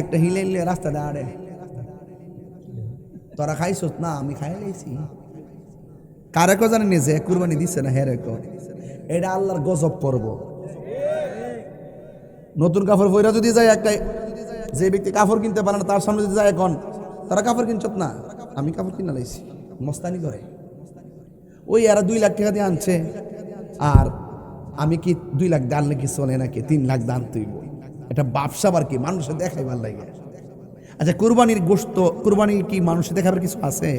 একটা হিলে হিলে রাস্তা দাঁড়ে তোরা খাইছস না আমি খাই লাইছি কারে কো জানেন যে কুরবানি দিছে না হেরে কো এটা আল্লাহর গজব পর্ব। নতুন কাপড় পয়রা যদি যায় একটা যে ব্যক্তি কাপড় কিনতে পারে না তার সামনে যদি যায় এখন তারা কাপড় কিনছত না আমি কাপড় কিনা লাইছি মস্তানি করে ওই এরা 2 লাখ টাকা দিয়ে আনছে আর আমি কি 2 লাখ দান নাকি চলে নাকি 3 লাখ দান তুইব এটা ব্যবসা আর কি মানুষে দেখাই ভাল লাগে। আচ্ছা কুরবানির গোশত কুরবানি কি মানুষে দেখাবার কিছু আছে?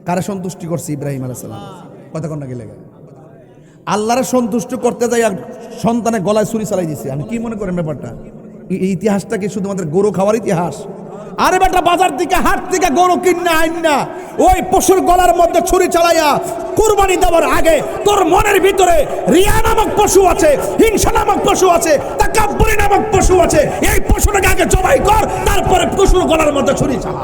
কারা সন্তুষ্টি করছে ইব্রাহিম আলাইহিস সালাম কথা কোন নাকি লাগে আল্লাহরে সন্তুষ্ট করতে যাই সন্তানের গলায় ছুরি চালাই দিছে। আমি কি মনে করেন ব্যাপারটা এই ইতিহাসটা কি শুধুমাত্র গরু খাওয়ার ইতিহাস? আরে বেটা বাজার থেকে হাট থেকে গরু কিনা আইন না ওই পশুর গলার মধ্যে ছুরি চালাইয়া কুরবানি দেওয়ার আগে তোর মনের ভিতরে রিয়া নামক পশু আছে, হিংসা নামক পশু আছে, তাকাব্বুরি নামক পশু আছে। এই পশুটাকে আগে জবাই কর, তারপরে পশুর গলার মধ্যে ছুরি চালা।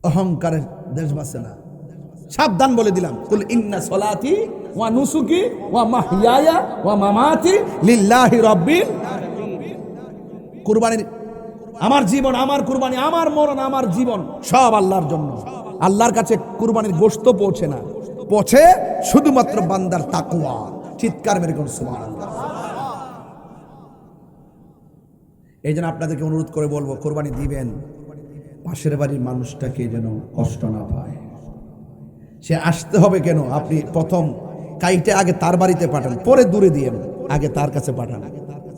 অহংকারের দেশ বাঁচে না, সাবধান বলে দিলাম। কুল ইন্না সলাতি ওয়া নুসুকি ওয়া মাহইয়ায়া ওয়া মামাতি লিল্লাহি রাব্বিল কুরবানি আমার জীবন আমার কুরবানি আমার মরণ আমার জীবন সব আল্লাহর জন্য। আল্লাহর কাছে কুরবানির গোশত পৌঁছে না, পৌঁছে শুধুমাত্র বান্দার তাকওয়া। চিৎকার মেরে কোন সুবহানাল্লাহ। এই জন্য আপনাদেরকে অনুরোধ করে বলবো কুরবানি দিবেন পাশের বাড়ির মানুষটাকে যেন কষ্ট না পায়। সে আসতে হবে কেন? আপনি প্রথম কাইটে আগে তার বাড়িতে পাঠান, পরে দূরে দিয়েন, আগে তার কাছে পাঠান।